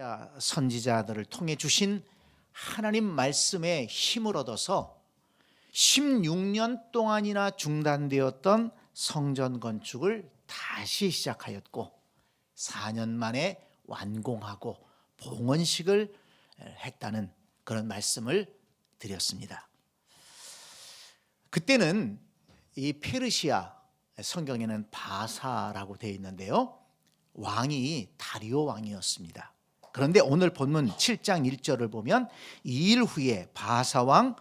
예수자 선지자들을 통해 주신 하나님 말씀에 힘을 얻어서 16년 동안이나 중단되었던 성전 건축을 다시 시작하였고 4년 만에 완공하고 봉헌식을 했다는 그런 말씀을 드렸습니다. 그때는 이 페르시아, 성경에는 바사라고 되어 있는데요, 왕이 다리오 왕이었습니다. 그런데 오늘 본문 7장 1절을 보면 2일 후에 바사 왕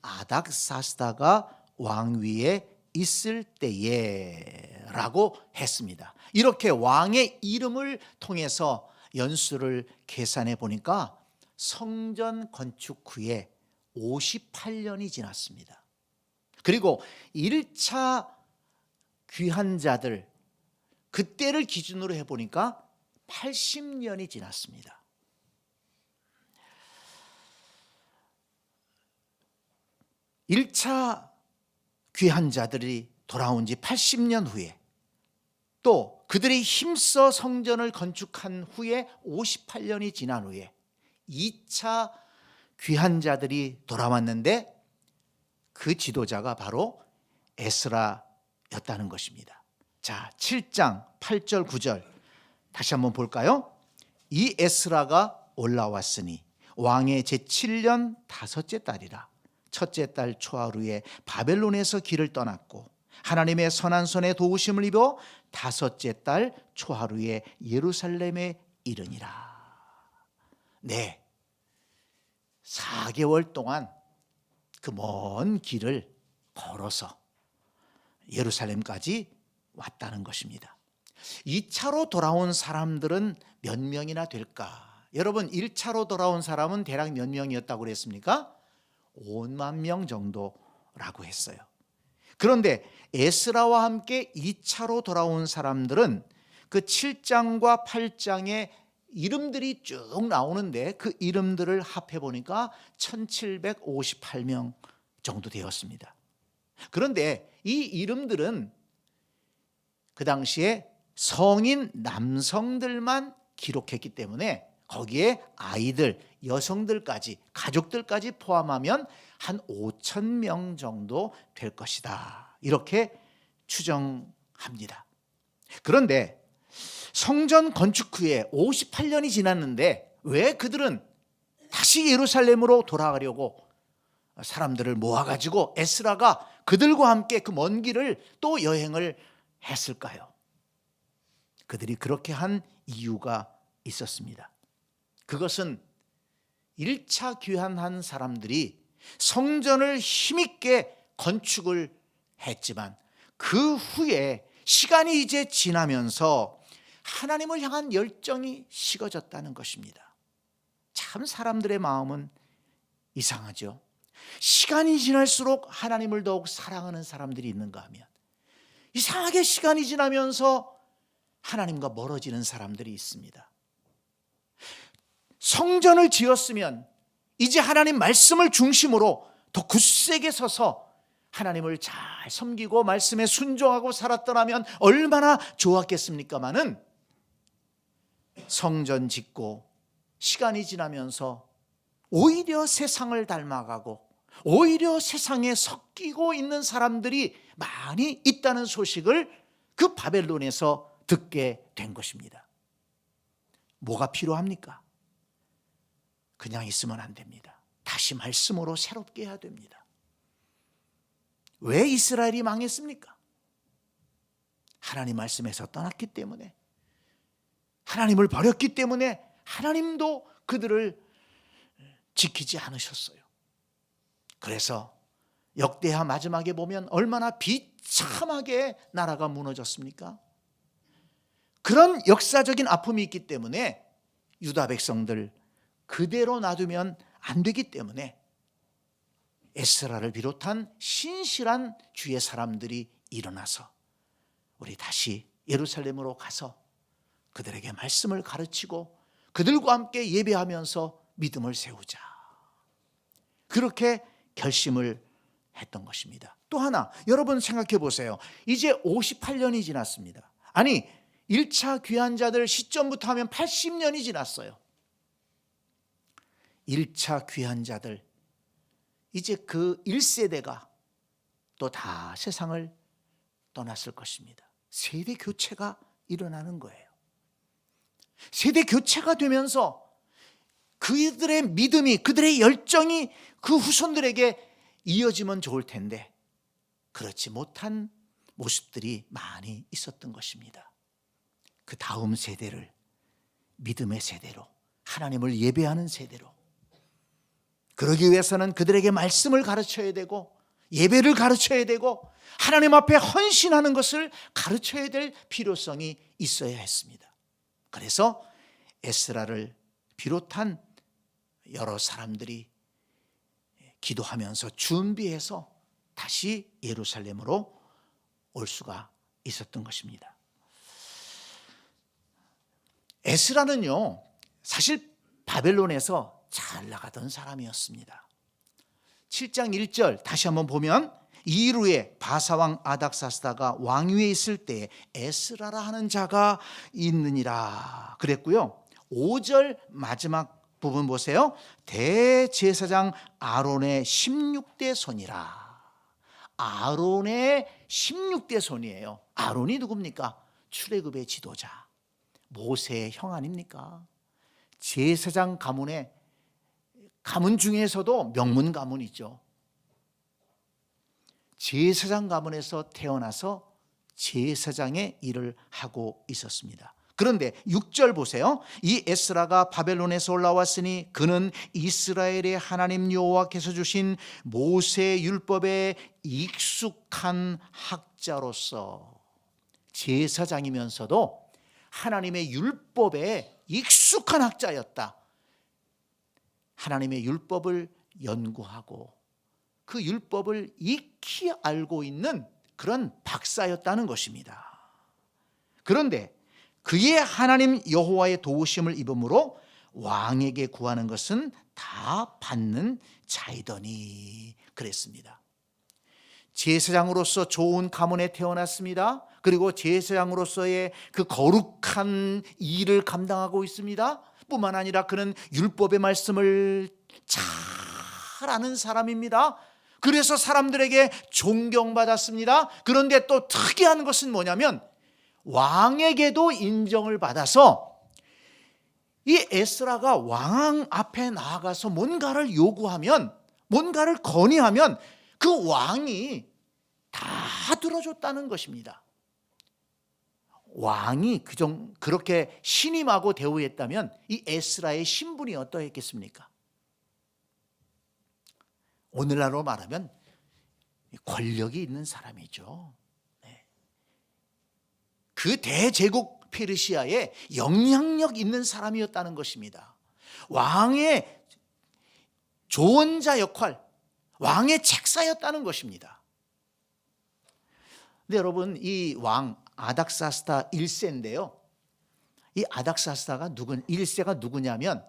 아닥사스다가 왕위에 있을 때에 라고 했습니다. 이렇게 왕의 이름을 통해서 연수를 계산해 보니까 성전 건축 후에 58년이 지났습니다. 그리고 1차 귀한 자들, 그때를 기준으로 해보니까 80년이 지났습니다. (1차) 귀한 자들이 돌아온 지 80년 후에, 또 그들이 힘써 성전을 건축한 후에 58년이 지난 후에 2차 귀한 자들이 돌아왔는데 그 지도자가 바로 에스라였다는 것입니다. 자, 7장 8절 9절 다시 한번 볼까요? 이 에스라가 올라왔으니 왕의 제7년 다섯째 달이라. 첫째 달 초하루에 바벨론에서 길을 떠났고 하나님의 선한 손에 도우심을 입어 다섯째 달 초하루에 예루살렘에 이르니라. 네, 4개월 동안 그 먼 길을 걸어서 예루살렘까지 왔다는 것입니다. 2차로 돌아온 사람들은 몇 명이나 될까? 여러분, 1차로 돌아온 사람은 대략 몇 명이었다고 그랬습니까? 5만 명 정도라고 했어요. 그런데 에스라와 함께 2차로 돌아온 사람들은 그 7장과 8장에 이름들이 쭉 나오는데 그 이름들을 합해 보니까 1758명 정도 되었습니다. 그런데 이 이름들은 그 당시에 성인 남성들만 기록했기 때문에 거기에 아이들, 여성들까지, 가족들까지 포함하면 한 5,000명 정도 될 것이다, 이렇게 추정합니다. 그런데 성전 건축 후에 58년이 지났는데 왜 그들은 다시 예루살렘으로 돌아가려고 사람들을 모아가지고 에스라가 그들과 함께 그 먼 길을 또 여행을 했을까요? 그들이 그렇게 한 이유가 있었습니다. 그것은 1차 귀환한 사람들이 성전을 힘있게 건축을 했지만 그 후에 시간이 이제 지나면서 하나님을 향한 열정이 식어졌다는 것입니다. 참 사람들의 마음은 이상하죠. 시간이 지날수록 하나님을 더욱 사랑하는 사람들이 있는가 하면 이상하게 시간이 지나면서 하나님과 멀어지는 사람들이 있습니다. 성전을 지었으면 이제 하나님 말씀을 중심으로 더 굳세게 서서 하나님을 잘 섬기고 말씀에 순종하고 살았더라면 얼마나 좋았겠습니까마는 성전 짓고 시간이 지나면서 오히려 세상을 닮아가고 오히려 세상에 섞이고 있는 사람들이 많이 있다는 소식을 그 바벨론에서 듣게 된 것입니다. 뭐가 필요합니까? 그냥 있으면 안 됩니다. 다시 말씀으로 새롭게 해야 됩니다. 왜 이스라엘이 망했습니까? 하나님 말씀에서 떠났기 때문에, 하나님을 버렸기 때문에 하나님도 그들을 지키지 않으셨어요. 그래서 역대하 마지막에 보면 얼마나 비참하게 나라가 무너졌습니까? 그런 역사적인 아픔이 있기 때문에 유다 백성들 그대로 놔두면 안 되기 때문에 에스라를 비롯한 신실한 주의 사람들이 일어나서 우리 다시 예루살렘으로 가서 그들에게 말씀을 가르치고 그들과 함께 예배하면서 믿음을 세우자, 그렇게 결심을 했던 것입니다. 또 하나 여러분 생각해 보세요. 이제 58년이 지났습니다. 아니 1차 귀한 자들 시점부터 하면 80년이 지났어요. 1차 귀한 자들, 이제 그 1세대가 또 다 세상을 떠났을 것입니다. 세대 교체가 일어나는 거예요. 세대 교체가 되면서 그들의 믿음이, 그들의 열정이 그 후손들에게 이어지면 좋을 텐데 그렇지 못한 모습들이 많이 있었던 것입니다. 그 다음 세대를 믿음의 세대로, 하나님을 예배하는 세대로, 그러기 위해서는 그들에게 말씀을 가르쳐야 되고 예배를 가르쳐야 되고 하나님 앞에 헌신하는 것을 가르쳐야 될 필요성이 있어야 했습니다. 그래서 에스라를 비롯한 여러 사람들이 기도하면서 준비해서 다시 예루살렘으로 올 수가 있었던 것입니다. 에스라는요, 사실 바벨론에서 잘 나가던 사람이었습니다. 7장 1절 다시 한번 보면, 이일 후에 바사왕 아닥사스다가 왕위에 있을 때 에스라라 하는 자가 있느니라 그랬고요. 5절 마지막 부분 보세요. 대제사장 아론의 16대 손이라. 아론의 16대 손이에요. 아론이 누굽니까? 출애굽의 지도자, 모세의 형 아닙니까? 제사장 가문의 가문 중에서도 명문 가문이죠. 제사장 가문에서 태어나서 제사장의 일을 하고 있었습니다. 그런데 6절 보세요. 이 에스라가 바벨론에서 올라왔으니 그는 이스라엘의 하나님 여호와께서 주신 모세 율법에 익숙한 학자로서, 제사장이면서도 하나님의 율법에 익숙한 학자였다. 하나님의 율법을 연구하고 그 율법을 익히 알고 있는 그런 박사였다는 것입니다. 그런데 그의 하나님 여호와의 도우심을 입음으로 왕에게 구하는 것은 다 받는 자이더니 그랬습니다. 제사장으로서 좋은 가문에 태어났습니다. 그리고 제사장으로서의 그 거룩한 일을 감당하고 있습니다. 뿐만 아니라 그는 율법의 말씀을 잘 아는 사람입니다. 그래서 사람들에게 존경받았습니다. 그런데 또 특이한 것은 뭐냐면 왕에게도 인정을 받아서 이 에스라가 왕 앞에 나아가서 뭔가를 요구하면, 뭔가를 건의하면 그 왕이 다 들어줬다는 것입니다. 왕이 그렇게 신임하고 대우했다면 이 에스라의 신분이 어떠했겠습니까? 오늘날로 말하면 권력이 있는 사람이죠. 그 대제국 페르시아에 영향력 있는 사람이었다는 것입니다. 왕의 조언자 역할, 왕의 책사였다는 것입니다. 근데 여러분, 이 왕 아닥사스다 1세인데요. 이 아닥사스다가 1세가 누구냐면,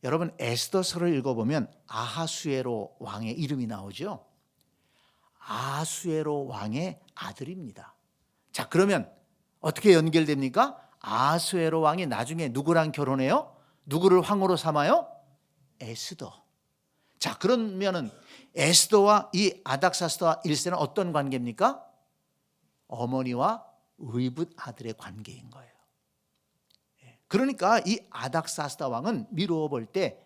여러분 에스더서를 읽어보면 아하수에로 왕의 이름이 나오죠. 아하수에로 왕의 아들입니다. 자, 그러면 어떻게 연결됩니까? 아하수에로 왕이 나중에 누구랑 결혼해요? 누구를 황후로 삼아요? 에스더. 자, 그러면은 에스더와 이 아닥사스다 1세는 어떤 관계입니까? 어머니와 의붓 아들의 관계인 거예요. 그러니까 이 아닥사스다 왕은 미루어 볼 때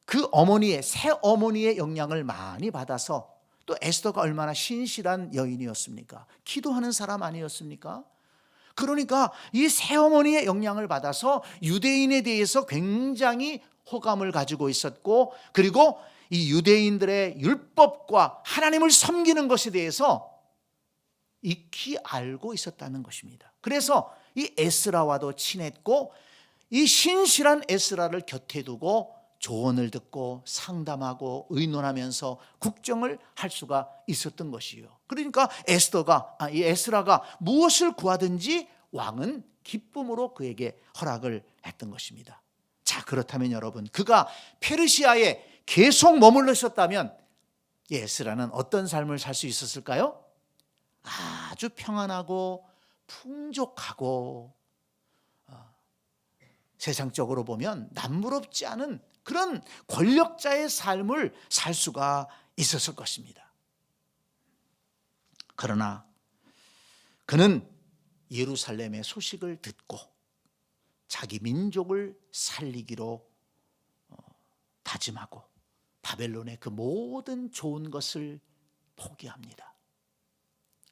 그 어머니의, 새 어머니의 영향을 많이 받아서, 또 에스더가 얼마나 신실한 여인이었습니까? 기도하는 사람 아니었습니까? 그러니까 이 새어머니의 영향을 받아서 유대인에 대해서 굉장히 호감을 가지고 있었고, 그리고 이 유대인들의 율법과 하나님을 섬기는 것에 대해서 익히 알고 있었다는 것입니다. 그래서 이 에스라와도 친했고, 이 신실한 에스라를 곁에 두고 조언을 듣고 상담하고 의논하면서 국정을 할 수가 있었던 것이요. 그러니까 이 에스라가 무엇을 구하든지 왕은 기쁨으로 그에게 허락을 했던 것입니다. 자, 그렇다면 여러분, 그가 페르시아에 계속 머물러 있었다면 에스라는 어떤 삶을 살 수 있었을까요? 아주 평안하고 풍족하고 세상적으로 보면 남부럽지 않은 그런 권력자의 삶을 살 수가 있었을 것입니다. 그러나 그는 예루살렘의 소식을 듣고 자기 민족을 살리기로 다짐하고 바벨론의 그 모든 좋은 것을 포기합니다.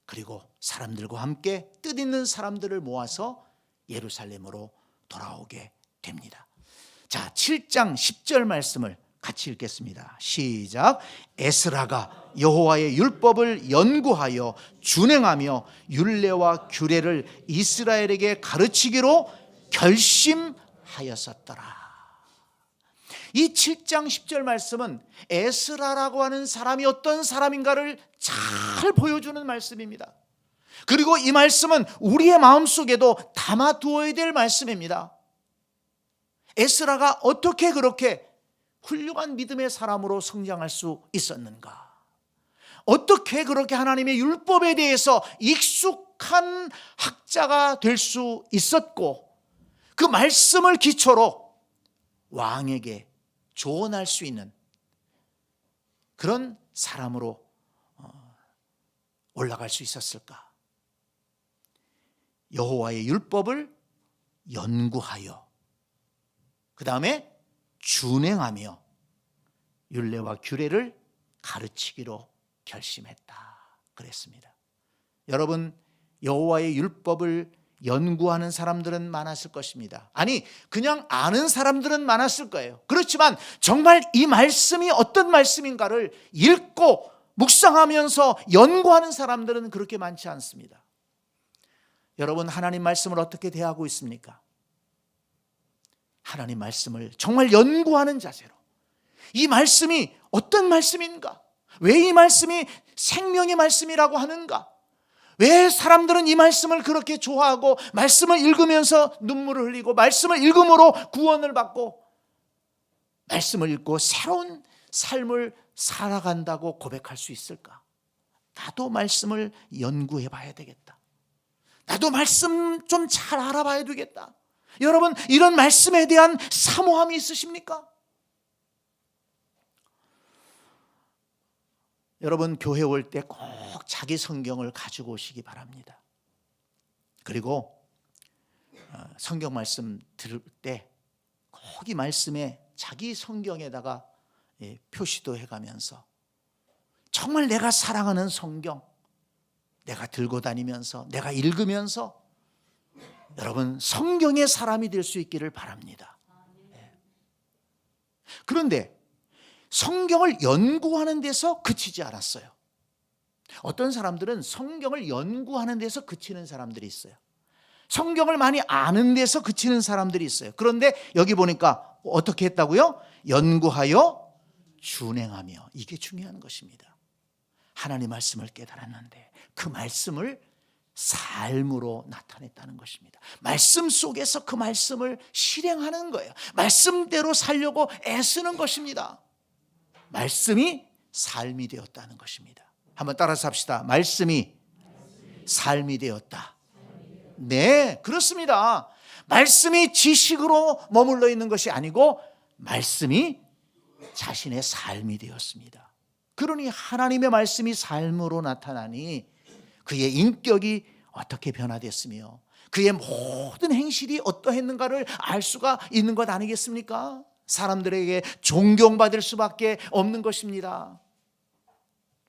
그리고 사람들과 함께 뜻있는 사람들을 모아서 예루살렘으로 돌아오게 됩니다. 자, 7장 10절 말씀을 같이 읽겠습니다. 시작. 에스라가 여호와의 율법을 연구하여 준행하며 율례와 규례를 이스라엘에게 가르치기로 결심하였었더라. 이 7장 10절 말씀은 에스라라고 하는 사람이 어떤 사람인가를 잘 보여주는 말씀입니다. 그리고 이 말씀은 우리의 마음속에도 담아두어야 될 말씀입니다. 에스라가 어떻게 그렇게 훌륭한 믿음의 사람으로 성장할 수 있었는가? 어떻게 그렇게 하나님의 율법에 대해서 익숙한 학자가 될 수 있었고 그 말씀을 기초로 왕에게 조언할 수 있는 그런 사람으로 올라갈 수 있었을까? 여호와의 율법을 연구하여 그 다음에 준행하며 율례와 규례를 가르치기로 결심했다 그랬습니다. 여러분, 여호와의 율법을 연구하는 사람들은 많았을 것입니다. 아니, 그냥 아는 사람들은 많았을 거예요. 그렇지만 정말 이 말씀이 어떤 말씀인가를 읽고 묵상하면서 연구하는 사람들은 그렇게 많지 않습니다. 여러분, 하나님 말씀을 어떻게 대하고 있습니까? 하나님 말씀을 정말 연구하는 자세로 이 말씀이 어떤 말씀인가? 왜 이 말씀이 생명의 말씀이라고 하는가? 왜 사람들은 이 말씀을 그렇게 좋아하고 말씀을 읽으면서 눈물을 흘리고 말씀을 읽음으로 구원을 받고 말씀을 읽고 새로운 삶을 살아간다고 고백할 수 있을까? 나도 말씀을 연구해 봐야 되겠다. 나도 말씀 좀 잘 알아봐야 되겠다. 여러분, 이런 말씀에 대한 사모함이 있으십니까? 여러분, 교회 올 때 꼭 자기 성경을 가지고 오시기 바랍니다. 그리고 성경 말씀 들을 때 꼭 이 말씀에 자기 성경에다가 표시도 해가면서 정말 내가 사랑하는 성경 내가 들고 다니면서 내가 읽으면서 여러분 성경의 사람이 될 수 있기를 바랍니다. 그런데 성경을 연구하는 데서 그치지 않았어요. 어떤 사람들은 성경을 연구하는 데서 그치는 사람들이 있어요. 성경을 많이 아는 데서 그치는 사람들이 있어요. 그런데 여기 보니까 어떻게 했다고요? 연구하여 준행하며. 이게 중요한 것입니다. 하나님 말씀을 깨달았는데 그 말씀을 삶으로 나타냈다는 것입니다. 말씀 속에서 그 말씀을 실행하는 거예요. 말씀대로 살려고 애쓰는 것입니다. 말씀이 삶이 되었다는 것입니다. 한번 따라서 합시다. 말씀이 삶이 되었다. 네, 그렇습니다. 말씀이 지식으로 머물러 있는 것이 아니고 말씀이 자신의 삶이 되었습니다. 그러니 하나님의 말씀이 삶으로 나타나니 그의 인격이 어떻게 변화됐으며 그의 모든 행실이 어떠했는가를 알 수가 있는 것 아니겠습니까? 사람들에게 존경받을 수밖에 없는 것입니다.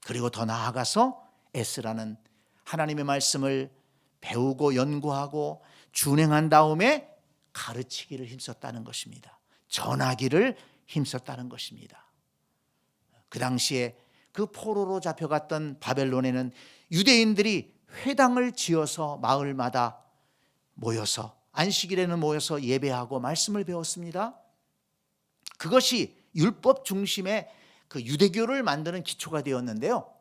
그리고 더 나아가서 에스라는 하나님의 말씀을 배우고 연구하고 준행한 다음에 가르치기를 힘썼다는 것입니다. 전하기를 힘썼다는 것입니다. 그 당시에 그 포로로 잡혀갔던 바벨론에는 유대인들이 회당을 지어서 마을마다 모여서 안식일에는 모여서 예배하고 말씀을 배웠습니다. 그것이 율법 중심의 그 유대교를 만드는 기초가 되었는데요.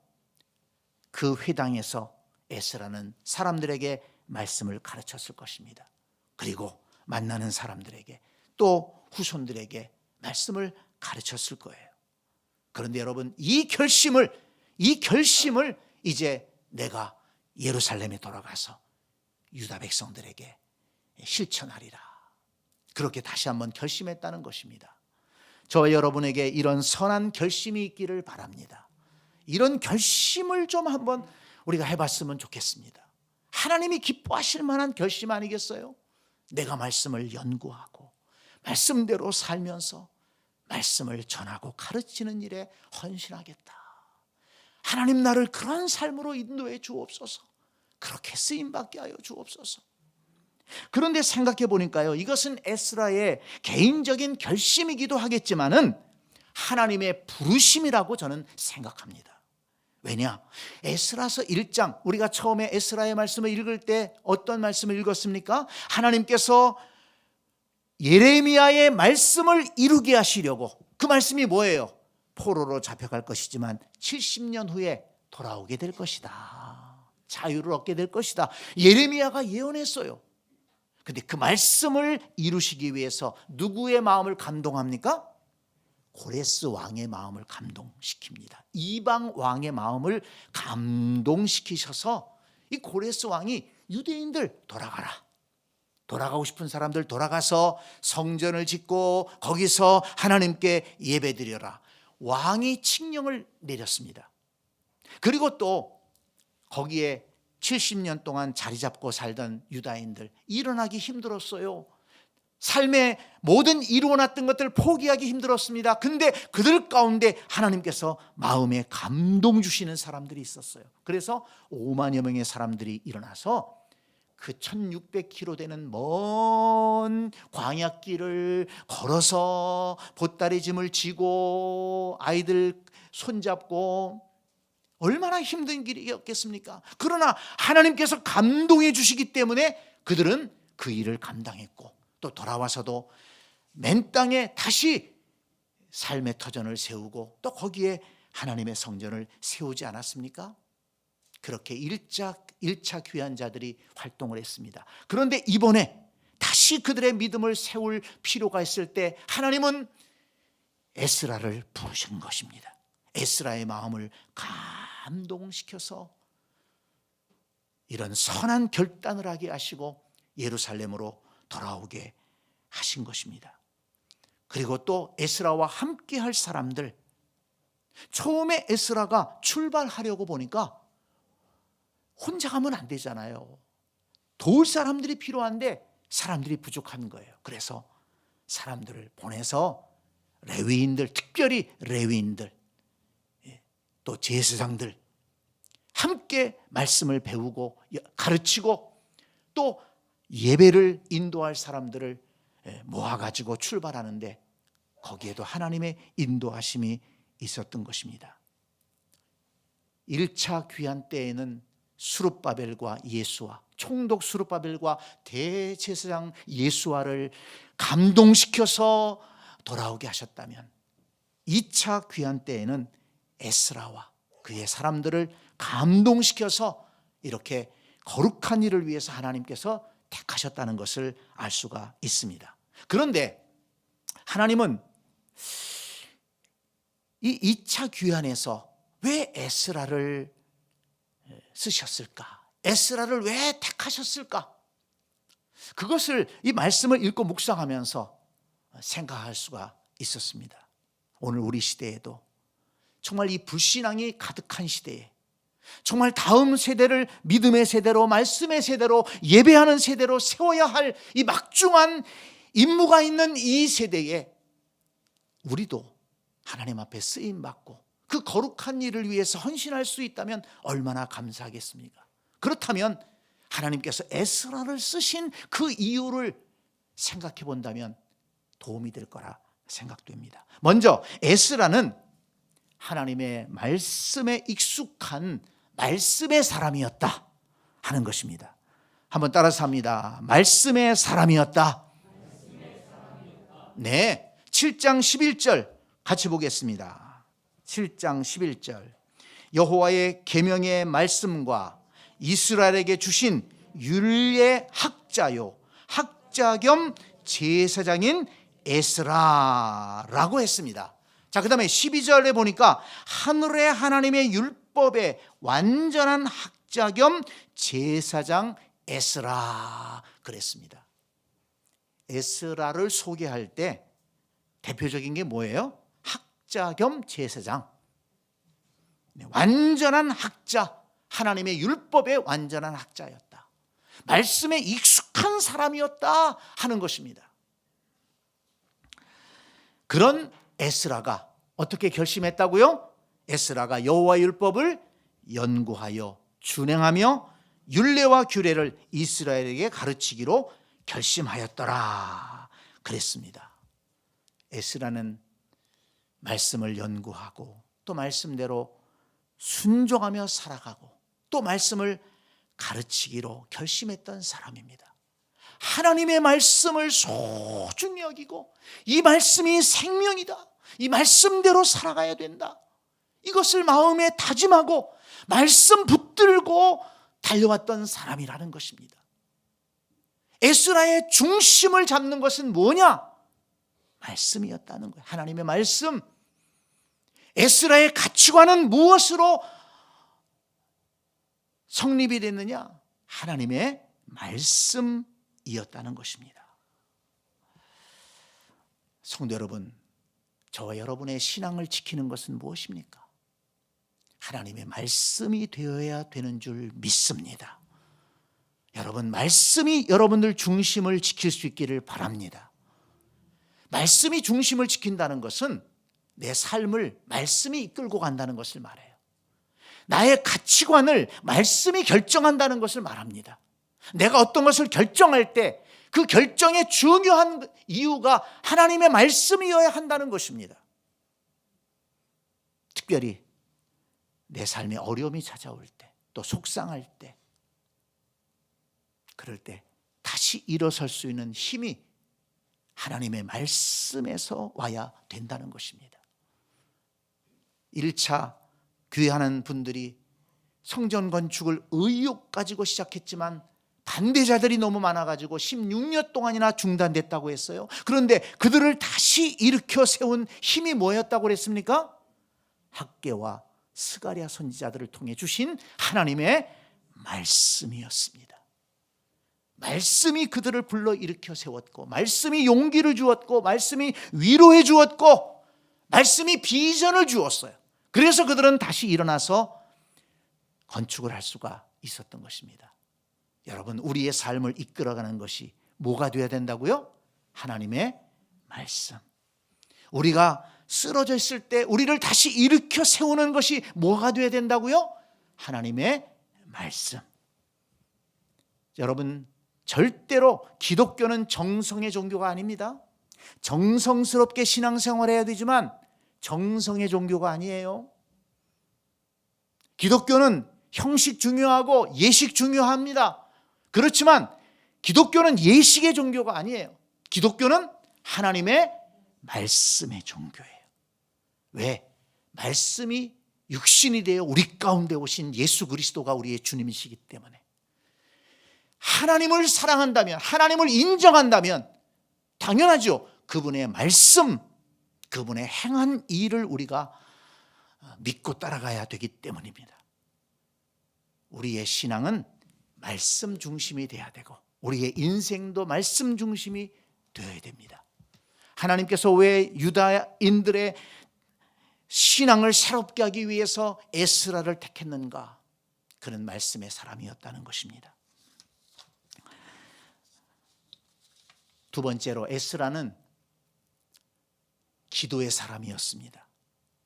그 회당에서 에스라는 사람들에게 말씀을 가르쳤을 것입니다. 그리고 만나는 사람들에게 또 후손들에게 말씀을 가르쳤을 거예요. 그런데 여러분, 이 결심을 이제 내가 예루살렘에 돌아가서 유다 백성들에게 실천하리라. 그렇게 다시 한번 결심했다는 것입니다. 저와 여러분에게 이런 선한 결심이 있기를 바랍니다. 이런 결심을 좀 한번 우리가 해봤으면 좋겠습니다. 하나님이 기뻐하실 만한 결심 아니겠어요? 내가 말씀을 연구하고 말씀대로 살면서 말씀을 전하고 가르치는 일에 헌신하겠다. 하나님 나를 그런 삶으로 인도해 주옵소서. 그렇게 쓰임받게 하여 주옵소서. 그런데 생각해 보니까요, 이것은 에스라의 개인적인 결심이기도 하겠지만은 하나님의 부르심이라고 저는 생각합니다. 왜냐? 에스라서 1장, 우리가 처음에 에스라의 말씀을 읽을 때 어떤 말씀을 읽었습니까? 하나님께서 예레미야의 말씀을 이루게 하시려고, 그 말씀이 뭐예요? 포로로 잡혀갈 것이지만 70년 후에 돌아오게 될 것이다. 자유를 얻게 될 것이다. 예레미야가 예언했어요. 근데 그 말씀을 이루시기 위해서 누구의 마음을 감동합니까? 고레스 왕의 마음을 감동시킵니다. 이방 왕의 마음을 감동시키셔서 이 고레스 왕이 유대인들 돌아가라. 돌아가고 싶은 사람들 돌아가서 성전을 짓고 거기서 하나님께 예배드려라. 왕이 칙령을 내렸습니다. 그리고 또 거기에 70년 동안 자리 잡고 살던 유다인들 일어나기 힘들었어요. 삶의 모든 이루어놨던 것들 포기하기 힘들었습니다. 근데 그들 가운데 하나님께서 마음에 감동 주시는 사람들이 있었어요. 그래서 5만여 명의 사람들이 일어나서 그 1600km 되는 먼 광야길을 걸어서 보따리 짐을 지고 아이들 손잡고 얼마나 힘든 길이었겠습니까? 그러나 하나님께서 감동해 주시기 때문에 그들은 그 일을 감당했고 또 돌아와서도 맨 땅에 다시 삶의 터전을 세우고 또 거기에 하나님의 성전을 세우지 않았습니까? 그렇게 1차 귀환자들이 활동을 했습니다. 그런데 이번에 다시 그들의 믿음을 세울 필요가 있을 때 하나님은 에스라를 부르신 것입니다. 에스라의 마음을 감동시켜서 이런 선한 결단을 하게 하시고 예루살렘으로 돌아오게 하신 것입니다. 그리고 또 에스라와 함께 할 사람들, 처음에 에스라가 출발하려고 보니까 혼자 가면 안 되잖아요. 도울 사람들이 필요한데 사람들이 부족한 거예요. 그래서 사람들을 보내서 레위인들, 특별히 레위인들, 또 제사장들 함께 말씀을 배우고 가르치고 또 예배를 인도할 사람들을 모아가지고 출발하는데 거기에도 하나님의 인도하심이 있었던 것입니다. 1차 귀환 때에는 수룹바벨과 예수와 총독 수룹바벨과 대제사장 예수와를 감동시켜서 돌아오게 하셨다면 2차 귀환 때에는 에스라와 그의 사람들을 감동시켜서 이렇게 거룩한 일을 위해서 하나님께서 택하셨다는 것을 알 수가 있습니다. 그런데 하나님은 이 2차 귀환에서 왜 에스라를 쓰셨을까? 에스라를 왜 택하셨을까? 그것을 이 말씀을 읽고 묵상하면서 생각할 수가 있었습니다. 오늘 우리 시대에도 정말 이 불신앙이 가득한 시대에 정말 다음 세대를 믿음의 세대로 말씀의 세대로 예배하는 세대로 세워야 할 이 막중한 임무가 있는 이 세대에 우리도 하나님 앞에 쓰임받고 그 거룩한 일을 위해서 헌신할 수 있다면 얼마나 감사하겠습니까? 그렇다면 하나님께서 에스라를 쓰신 그 이유를 생각해 본다면 도움이 될 거라 생각됩니다. 먼저 에스라는 하나님의 말씀에 익숙한 말씀의 사람이었다 하는 것입니다. 한번 따라서 합니다. 말씀의 사람이었다. 네, 7장 11절 같이 보겠습니다. 7장 11절 여호와의 계명의 말씀과 이스라엘에게 주신 율례의 학자요 학자 겸 제사장인 에스라라고 했습니다. 자, 그 다음에 12절에 보니까 하늘의 하나님의 율법의 완전한 학자 겸 제사장 에스라 그랬습니다. 에스라를 소개할 때 대표적인 게 뭐예요? 학자 겸 제사장. 완전한 학자, 하나님의 율법의 완전한 학자였다. 말씀에 익숙한 사람이었다 하는 것입니다. 그런 에스라가 어떻게 결심했다고요? 에스라가 여호와의 율법을 연구하여 준행하며 율례와 규례를 이스라엘에게 가르치기로 결심하였더라 그랬습니다. 에스라는 말씀을 연구하고 또 말씀대로 순종하며 살아가고 또 말씀을 가르치기로 결심했던 사람입니다. 하나님의 말씀을 소중히 여기고 이 말씀이 생명이다, 이 말씀대로 살아가야 된다, 이것을 마음에 다짐하고 말씀 붙들고 달려왔던 사람이라는 것입니다. 에스라의 중심을 잡는 것은 뭐냐? 말씀이었다는 거예요. 하나님의 말씀. 에스라의 가치관은 무엇으로 성립이 됐느냐? 하나님의 말씀이었다는 것입니다. 성도 여러분, 저와 여러분의 신앙을 지키는 것은 무엇입니까? 하나님의 말씀이 되어야 되는 줄 믿습니다. 여러분, 말씀이 여러분들 중심을 지킬 수 있기를 바랍니다. 말씀이 중심을 지킨다는 것은 내 삶을 말씀이 이끌고 간다는 것을 말해요. 나의 가치관을 말씀이 결정한다는 것을 말합니다. 내가 어떤 것을 결정할 때 그 결정의 중요한 이유가 하나님의 말씀이어야 한다는 것입니다. 특별히 내 삶에 어려움이 찾아올 때, 또 속상할 때, 그럴 때 다시 일어설 수 있는 힘이 하나님의 말씀에서 와야 된다는 것입니다. 1차 교회하는 분들이 성전 건축을 의욕 가지고 시작했지만 반대자들이 너무 많아가지고 16년 동안이나 중단됐다고 했어요. 그런데 그들을 다시 일으켜 세운 힘이 뭐였다고 그랬습니까? 학개와 스가랴 선지자들을 통해 주신 하나님의 말씀이었습니다. 말씀이 그들을 불러 일으켜 세웠고, 말씀이 용기를 주었고, 말씀이 위로해 주었고, 말씀이 비전을 주었어요. 그래서 그들은 다시 일어나서 건축을 할 수가 있었던 것입니다. 여러분, 우리의 삶을 이끌어가는 것이 뭐가 되어야 된다고요? 하나님의 말씀. 우리가 쓰러져 있을 때 우리를 다시 일으켜 세우는 것이 뭐가 되어야 된다고요? 하나님의 말씀. 여러분, 절대로 기독교는 정성의 종교가 아닙니다. 정성스럽게 신앙생활해야 되지만 정성의 종교가 아니에요. 기독교는 형식 중요하고 예식 중요합니다. 그렇지만 기독교는 예식의 종교가 아니에요. 기독교는 하나님의 말씀의 종교예요. 왜? 말씀이 육신이 되어 우리 가운데 오신 예수 그리스도가 우리의 주님이시기 때문에. 하나님을 사랑한다면, 하나님을 인정한다면 당연하죠. 그분의 말씀, 그분의 행한 일을 우리가 믿고 따라가야 되기 때문입니다. 우리의 신앙은 말씀 중심이 돼야 되고 우리의 인생도 말씀 중심이 되어야 됩니다. 하나님께서 왜 유다인들의 신앙을 새롭게 하기 위해서 에스라를 택했는가? 그는 말씀의 사람이었다는 것입니다. 두 번째로, 에스라는 기도의 사람이었습니다.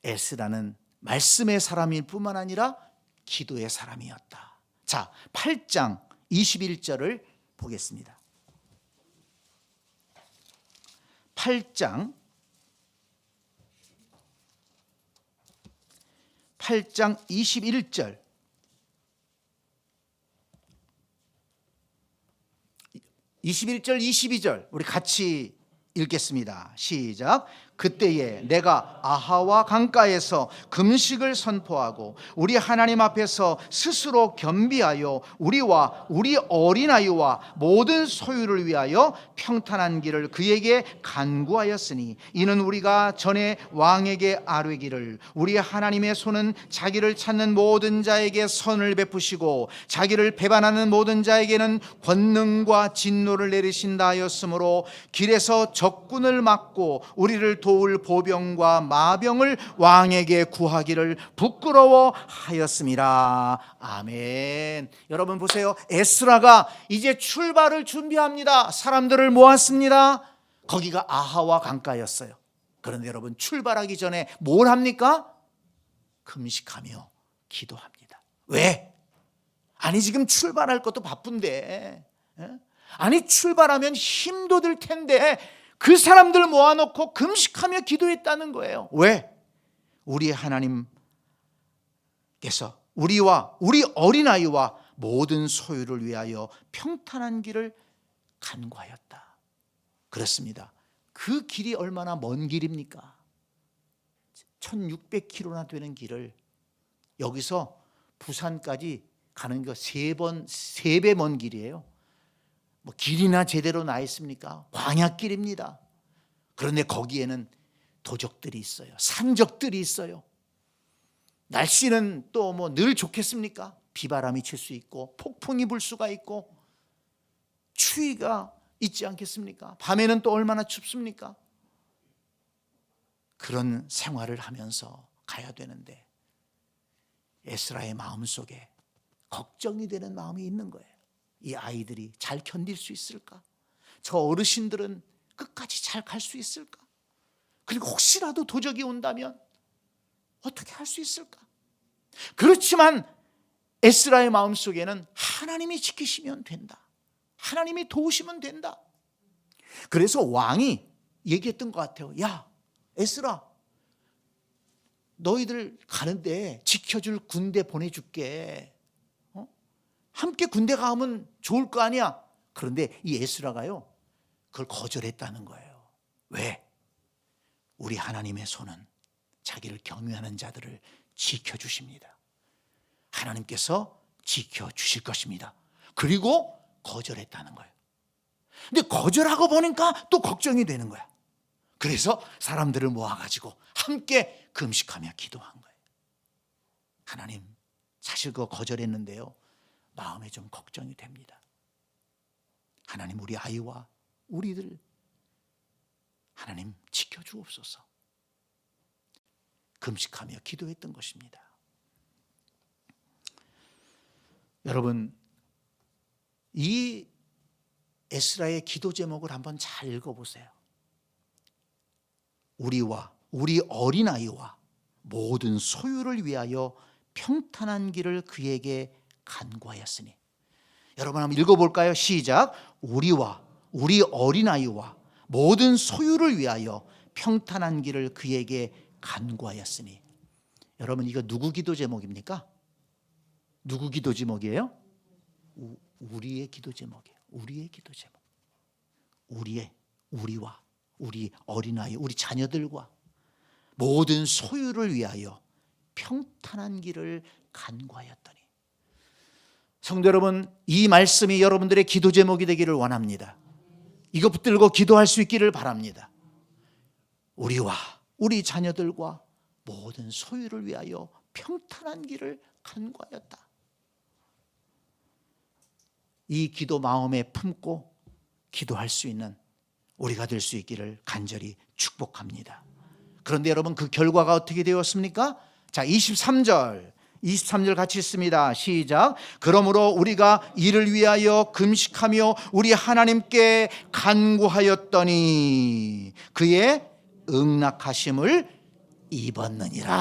에스라는 말씀의 사람일 뿐만 아니라 기도의 사람이었다. 자, 8장 21절을 보겠습니다. 8장 21절. 21절, 22절 우리 같이 읽겠습니다. 시작. 그때에 내가 아하와 강가에서 금식을 선포하고 우리 하나님 앞에서 스스로 겸비하여 우리와 우리 어린아이와 모든 소유를 위하여 평탄한 길을 그에게 간구하였으니 이는 우리가 전에 왕에게 아뢰기를 우리 하나님의 손은 자기를 찾는 모든 자에게 선을 베푸시고 자기를 배반하는 모든 자에게는 권능과 진노를 내리신다 하였으므로 길에서 적군을 막고 우리를 도울 보병과 마병을 왕에게 구하기를 부끄러워하였습니다. 아멘. 여러분 보세요. 에스라가 이제 출발을 준비합니다. 사람들을 모았습니다. 거기가 아하와 강가였어요. 그런데 여러분 출발하기 전에 뭘 합니까? 금식하며 기도합니다. 왜? 아니 지금 출발할 것도 바쁜데, 아니 출발하면 힘도 들 텐데 그 사람들 모아놓고 금식하며 기도했다는 거예요. 왜? 우리 하나님께서 우리와 우리 어린아이와 모든 소유를 위하여 평탄한 길을 간구하였다. 그렇습니다. 그 길이 얼마나 먼 길입니까? 1600km나 되는 길을 여기서 부산까지 가는 거 3배 먼 길이에요. 뭐 길이나 제대로 나 있습니까? 광야길입니다. 그런데 거기에는 도적들이 있어요. 산적들이 있어요. 날씨는 또 뭐 늘 좋겠습니까? 비바람이 칠 수 있고 폭풍이 불 수가 있고 추위가 있지 않겠습니까? 밤에는 또 얼마나 춥습니까? 그런 생활을 하면서 가야 되는데 에스라의 마음속에 걱정이 되는 마음이 있는 거예요. 이 아이들이 잘 견딜 수 있을까? 저 어르신들은 끝까지 잘 갈 수 있을까? 그리고 혹시라도 도적이 온다면 어떻게 할 수 있을까? 그렇지만 에스라의 마음속에는 하나님이 지키시면 된다. 하나님이 도우시면 된다. 그래서 왕이 얘기했던 것 같아요. 야, 에스라, 너희들 가는데 지켜줄 군대 보내줄게. 함께 군대 가면 좋을 거 아니야. 그런데 이 에스라가요, 그걸 거절했다는 거예요. 왜? 우리 하나님의 손은 자기를 경외하는 자들을 지켜주십니다. 하나님께서 지켜주실 것입니다. 그리고 거절했다는 거예요. 근데 거절하고 보니까 또 걱정이 되는 거야. 그래서 사람들을 모아가지고 함께 금식하며 기도한 거예요. 하나님, 사실 그거 거절했는데요, 마음에 좀 걱정이 됩니다. 하나님, 우리 아이와 우리들 하나님 지켜주옵소서. 금식하며 기도했던 것입니다. 여러분, 이 에스라의 기도 제목을 한번 잘 읽어보세요. 우리와 우리 어린아이와 모든 소유를 위하여 평탄한 길을 그에게 간구하였으니. 여러분 한번 읽어볼까요? 시작. 우리와 우리 어린아이와 모든 소유를 위하여 평탄한 길을 그에게 간구하였으니. 여러분 이거 누구 기도 제목입니까? 누구 기도 제목이에요? 우리의 기도 제목이에요. 우리의 기도 제목. 우리와 우리 어린아이, 우리 자녀들과 모든 소유를 위하여 평탄한 길을 간구하였더니. 성도 여러분, 이 말씀이 여러분들의 기도 제목이 되기를 원합니다. 이거 붙들고 기도할 수 있기를 바랍니다. 우리와 우리 자녀들과 모든 소유를 위하여 평탄한 길을 간구하였다. 이 기도 마음에 품고 기도할 수 있는 우리가 될 수 있기를 간절히 축복합니다. 그런데 여러분 그 결과가 어떻게 되었습니까? 자, 23절 같이 읽습니다. 시작. 그러므로 우리가 이를 위하여 금식하며 우리 하나님께 간구하였더니 그의 응낙하심을 입었느니라.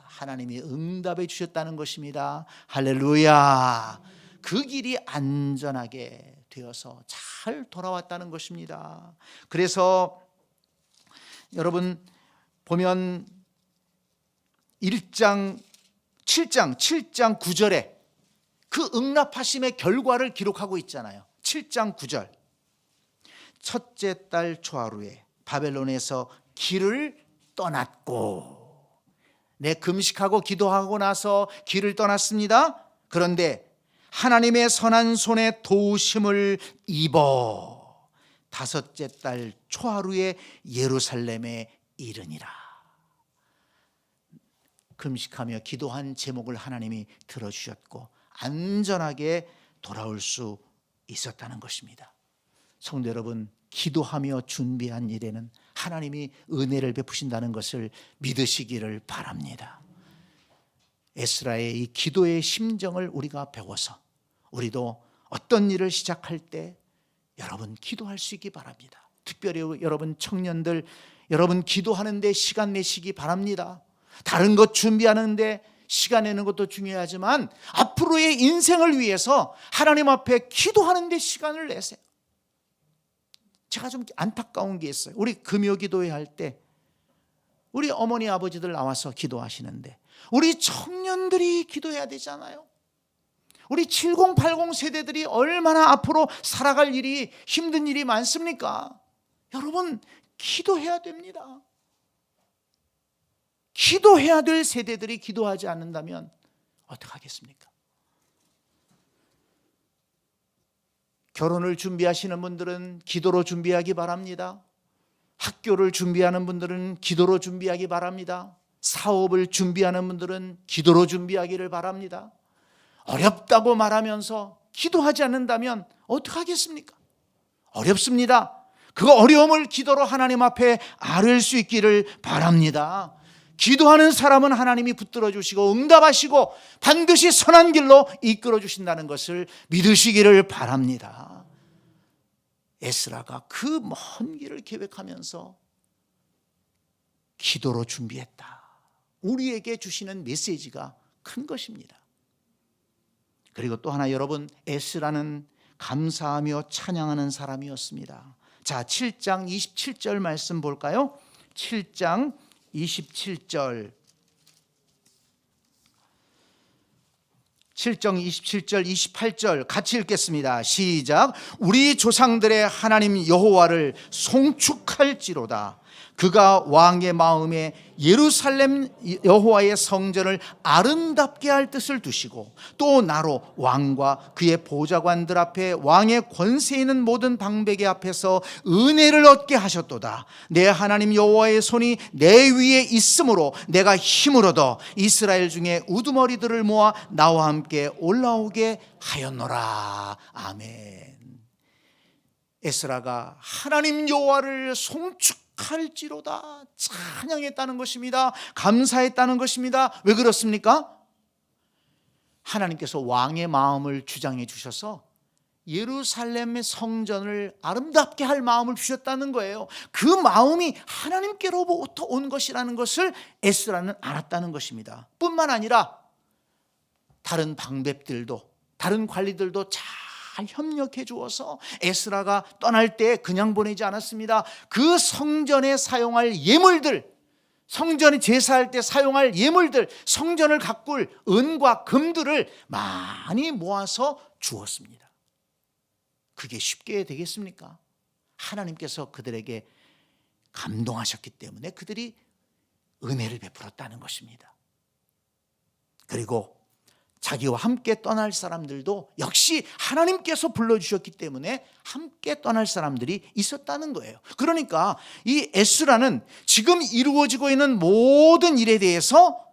하나님이 응답해 주셨다는 것입니다. 할렐루야. 그 길이 안전하게 되어서 잘 돌아왔다는 것입니다. 그래서 여러분 보면 7장 9절에 그 응답하심의 결과를 기록하고 있잖아요. 7장 9절. 첫째 달 초하루에 바벨론에서 길을 떠났고, 내 금식하고 기도하고 나서 길을 떠났습니다. 그런데 하나님의 선한 손에 도우심을 입어 다섯째 달 초하루에 예루살렘에 이르니라. 금식하며 기도한 제목을 하나님이 들어주셨고 안전하게 돌아올 수 있었다는 것입니다. 성도 여러분, 기도하며 준비한 일에는 하나님이 은혜를 베푸신다는 것을 믿으시기를 바랍니다. 에스라의 이 기도의 심정을 우리가 배워서 우리도 어떤 일을 시작할 때 여러분 기도할 수 있기 바랍니다. 특별히 여러분 청년들, 여러분 기도하는데 시간 내시기 바랍니다. 다른 것 준비하는데 시간 내는 것도 중요하지만 앞으로의 인생을 위해서 하나님 앞에 기도하는데 시간을 내세요. 제가 좀 안타까운 게 있어요. 우리 금요 기도회 할 때 우리 어머니 아버지들 나와서 기도하시는데 우리 청년들이 기도해야 되잖아요. 우리 70, 80 세대들이 얼마나 앞으로 살아갈 일이, 힘든 일이 많습니까? 여러분 기도해야 됩니다. 기도해야 될 세대들이 기도하지 않는다면 어떡하겠습니까? 결혼을 준비하시는 분들은 기도로 준비하기 바랍니다. 학교를 준비하는 분들은 기도로 준비하기 바랍니다. 사업을 준비하는 분들은 기도로 준비하기를 바랍니다. 어렵다고 말하면서 기도하지 않는다면 어떡하겠습니까? 어렵습니다. 그 어려움을 기도로 하나님 앞에 아뢰을 수 있기를 바랍니다. 기도하는 사람은 하나님이 붙들어 주시고 응답하시고 반드시 선한 길로 이끌어 주신다는 것을 믿으시기를 바랍니다. 에스라가 그 먼 길을 계획하면서 기도로 준비했다. 우리에게 주시는 메시지가 큰 것입니다. 그리고 또 하나, 여러분, 에스라는 감사하며 찬양하는 사람이었습니다. 자, 7장 27절 말씀 볼까요? 7장 27절 27절 28절 같이 읽겠습니다. 시작. 우리 조상들의 하나님 여호와를 송축할지로다. 그가 왕의 마음에 예루살렘 여호와의 성전을 아름답게 할 뜻을 두시고 또 나로 왕과 그의 보좌관들 앞에 왕의 권세 있는 모든 방백의 앞에서 은혜를 얻게 하셨도다. 내 하나님 여호와의 손이 내 위에 있으므로 내가 힘을 얻어 이스라엘 중에 우두머리들을 모아 나와 함께 올라오게 하였노라. 아멘. 에스라가 하나님 여호와를 송축할지로다 찬양했다는 것입니다. 감사했다는 것입니다. 왜 그렇습니까? 하나님께서 왕의 마음을 주장해 주셔서 예루살렘의 성전을 아름답게 할 마음을 주셨다는 거예요. 그 마음이 하나님께로부터 온 것이라는 것을 에스라는 알았다는 것입니다. 뿐만 아니라 다른 방백들도, 다른 관리들도 잘 협력해 주어서 에스라가 떠날 때 그냥 보내지 않았습니다. 그 성전에 사용할 예물들, 성전에 제사할 때 사용할 예물들, 성전을 가꿀 은과 금들을 많이 모아서 주었습니다. 그게 쉽게 되겠습니까? 하나님께서 그들에게 감동하셨기 때문에 그들이 은혜를 베풀었다는 것입니다. 그리고 자기와 함께 떠날 사람들도 역시 하나님께서 불러주셨기 때문에 함께 떠날 사람들이 있었다는 거예요. 그러니까 이 에스라는 지금 이루어지고 있는 모든 일에 대해서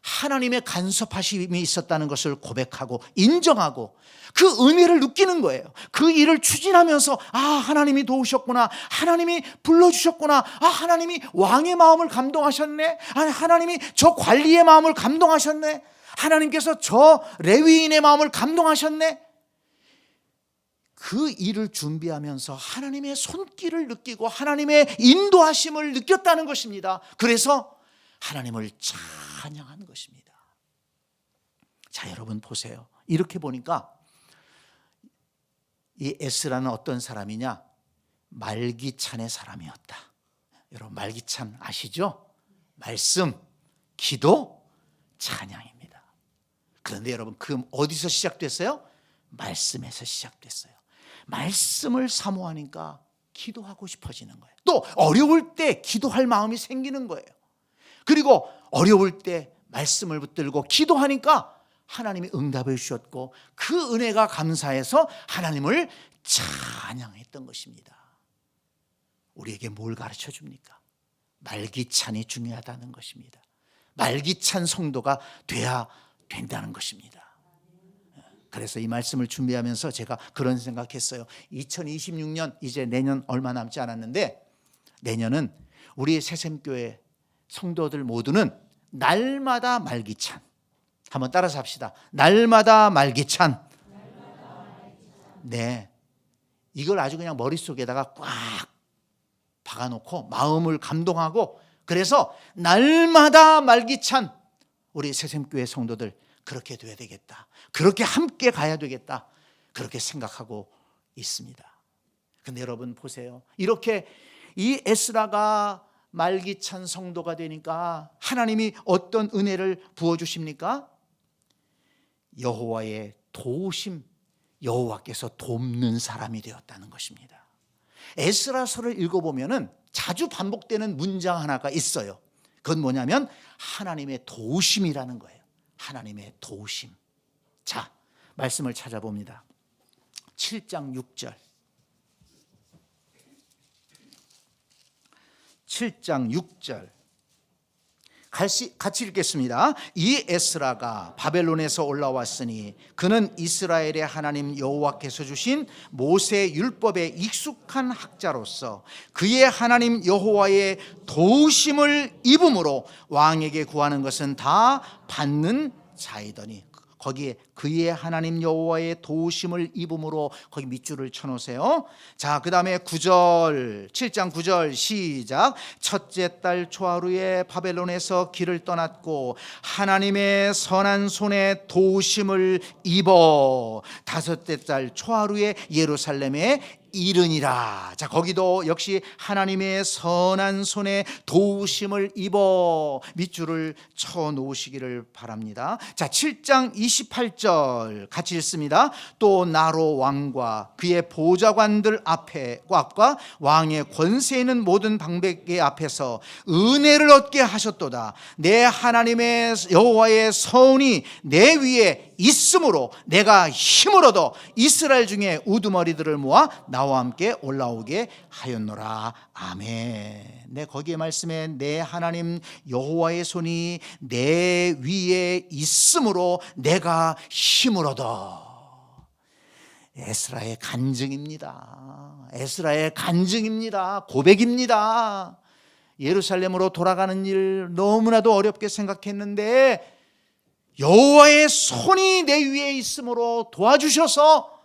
하나님의 간섭하심이 있었다는 것을 고백하고 인정하고 그 은혜를 느끼는 거예요. 그 일을 추진하면서 하나님이 도우셨구나, 하나님이 불러주셨구나, 하나님이 왕의 마음을 감동하셨네, 하나님이 저 관리의 마음을 감동하셨네, 하나님께서 저 레위인의 마음을 감동하셨네. 그 일을 준비하면서 하나님의 손길을 느끼고 하나님의 인도하심을 느꼈다는 것입니다. 그래서 하나님을 찬양한 것입니다. 자, 여러분 보세요. 이렇게 보니까 이 에스라는 어떤 사람이냐? 말기찬의 사람이었다. 여러분 말기찬 아시죠? 말씀, 기도, 찬양입니다. 그런데 여러분 그 어디서 시작됐어요? 말씀에서 시작됐어요. 말씀을 사모하니까 기도하고 싶어지는 거예요. 또 어려울 때 기도할 마음이 생기는 거예요. 그리고 어려울 때 말씀을 붙들고 기도하니까 하나님이 응답해 주셨고 그 은혜가 감사해서 하나님을 찬양했던 것입니다. 우리에게 뭘 가르쳐 줍니까? 말기찬이 중요하다는 것입니다. 말기찬 성도가 돼야 된다는 것입니다. 그래서 이 말씀을 준비하면서 제가 그런 생각했어요. 2026년 이제 내년 얼마 남지 않았는데 내년은 우리 새샘교회 성도들 모두는 날마다 말기찬, 한번 따라서 합시다. 날마다 말기찬. 네, 이걸 아주 그냥 머릿속에다가 꽉 박아놓고 마음을 감동하고 그래서 날마다 말기찬 우리 새샘교회 성도들 그렇게 돼야 되겠다. 그렇게 함께 가야 되겠다. 그렇게 생각하고 있습니다. 근데 여러분 보세요. 이렇게 이 에스라가 말기찬 성도가 되니까 하나님이 어떤 은혜를 부어주십니까? 여호와의 도우심, 여호와께서 돕는 사람이 되었다는 것입니다. 에스라서를 읽어보면 자주 반복되는 문장 하나가 있어요. 그건 뭐냐면 하나님의 도우심이라는 거예요. 하나님의 도우심. 자, 말씀을 찾아봅니다. 7장 6절. 7장 6절. 같이 읽겠습니다. 이 에스라가 바벨론에서 올라왔으니 그는 이스라엘의 하나님 여호와께서 주신 모세 율법에 익숙한 학자로서 그의 하나님 여호와의 도우심을 입음으로 왕에게 구하는 것은 다 받는 자이더니 거기에 그의 하나님 여호와의 도우심을 입음으로 거기 밑줄을 쳐놓으세요. 자, 그 다음에 9절 7장 9절 시작. 첫째 달 초하루에 바벨론에서 길을 떠났고 하나님의 선한 손에 도우심을 입어 다섯째 달 초하루에 예루살렘에 이르니라. 자, 거기도 역시 하나님의 선한 손에 도우심을 입어 밑줄을 쳐 놓으시기를 바랍니다. 자, 7장 28절 같이 읽습니다. 또 나로 왕과 그의 보좌관들 앞과 왕의 권세 있는 모든 방백의 앞에서 은혜를 얻게 하셨도다. 내 하나님의 여호와의 손이 내 위에 있으므로 내가 힘을 얻어 이스라엘 중에 우두머리들을 모아 나와 함께 올라오게 하였노라. 아멘. 네, 거기에 말씀에 내 하나님 여호와의 손이 내 위에 있으므로 내가 힘을 얻어. 에스라의 간증입니다. 에스라의 간증입니다. 고백입니다. 예루살렘으로 돌아가는 일 너무나도 어렵게 생각했는데 여호와의 손이 내 위에 있으므로 도와주셔서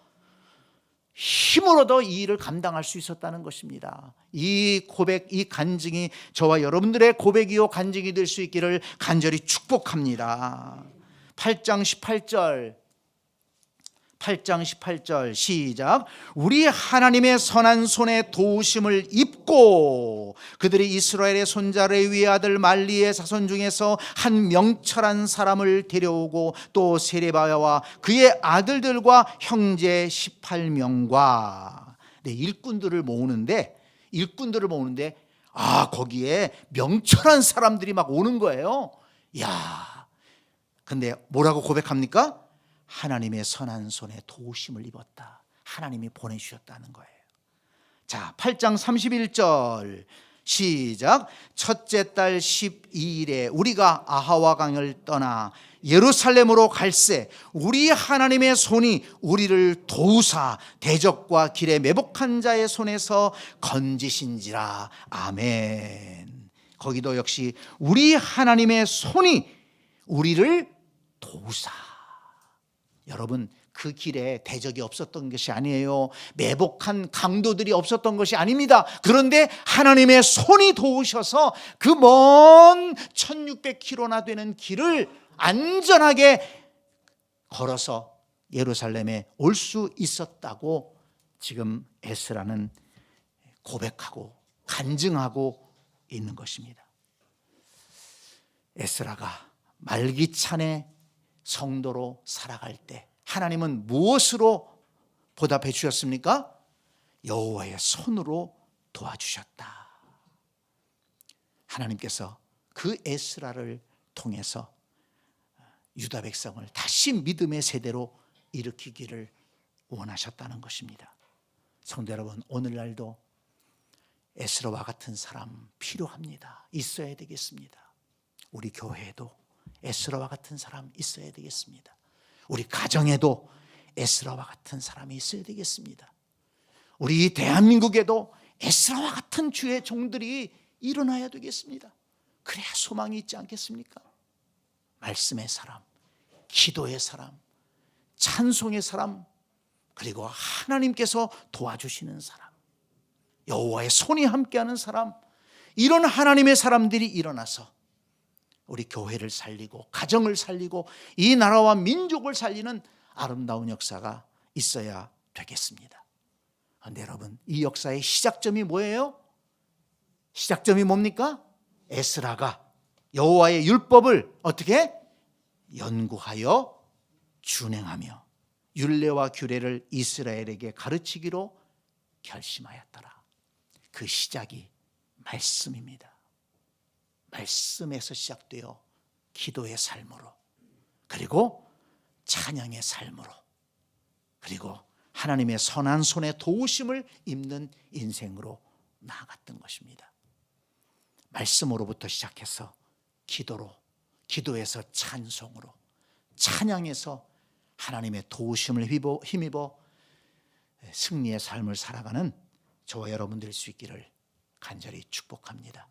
힘을 얻어 이 일을 감당할 수 있었다는 것입니다. 이 고백, 이 간증이 저와 여러분들의 고백이요 간증이 될 수 있기를 간절히 축복합니다. 8장 18절 시작. 우리 하나님의 선한 손에 도우심을 입고 그들이 이스라엘의 손자 레위의 아들 말리의 자손 중에서 한 명철한 사람을 데려오고 또 세레바야와 그의 아들들과 형제 18명과 일꾼들을 모으는데 거기에 명철한 사람들이 막 오는 거예요. 야, 근데 뭐라고 고백합니까? 하나님의 선한 손에 도우심을 입었다. 하나님이 보내주셨다는 거예요. 자, 8장 31절 시작. 첫째 달 12일에 우리가 아하와 강을 떠나 예루살렘으로 갈새 우리 하나님의 손이 우리를 도우사 대적과 길에 매복한 자의 손에서 건지신지라. 아멘. 거기도 역시 우리 하나님의 손이 우리를 도우사. 여러분, 그 길에 대적이 없었던 것이 아니에요. 매복한 강도들이 없었던 것이 아닙니다. 그런데 하나님의 손이 도우셔서 그 먼 1600km나 되는 길을 안전하게 걸어서 예루살렘에 올 수 있었다고 지금 에스라는 고백하고 간증하고 있는 것입니다. 에스라가 말기찬의 성도로 살아갈 때 하나님은 무엇으로 보답해 주셨습니까? 여호와의 손으로 도와주셨다. 하나님께서 그 에스라를 통해서 유다 백성을 다시 믿음의 세대로 일으키기를 원하셨다는 것입니다. 성도 여러분, 오늘날도 에스라와 같은 사람 필요합니다. 있어야 되겠습니다. 우리 교회에도 에스라와 같은 사람 있어야 되겠습니다. 우리 가정에도 에스라와 같은 사람이 있어야 되겠습니다. 우리 대한민국에도 에스라와 같은 주의 종들이 일어나야 되겠습니다. 그래야 소망이 있지 않겠습니까? 말씀의 사람, 기도의 사람, 찬송의 사람, 그리고 하나님께서 도와주시는 사람, 여호와의 손이 함께하는 사람, 이런 하나님의 사람들이 일어나서 우리 교회를 살리고 가정을 살리고 이 나라와 민족을 살리는 아름다운 역사가 있어야 되겠습니다. 그런데 여러분, 이 역사의 시작점이 뭐예요? 시작점이 뭡니까? 에스라가 여호와의 율법을 어떻게? 연구하여 준행하며 율례와 규례를 이스라엘에게 가르치기로 결심하였더라. 그 시작이 말씀입니다. 말씀에서 시작되어 기도의 삶으로, 그리고 찬양의 삶으로, 그리고 하나님의 선한 손의 도우심을 입는 인생으로 나아갔던 것입니다. 말씀으로부터 시작해서 기도로, 기도에서 찬송으로, 찬양에서 하나님의 도우심을 힘입어 승리의 삶을 살아가는 저와 여러분들일 수 있기를 간절히 축복합니다.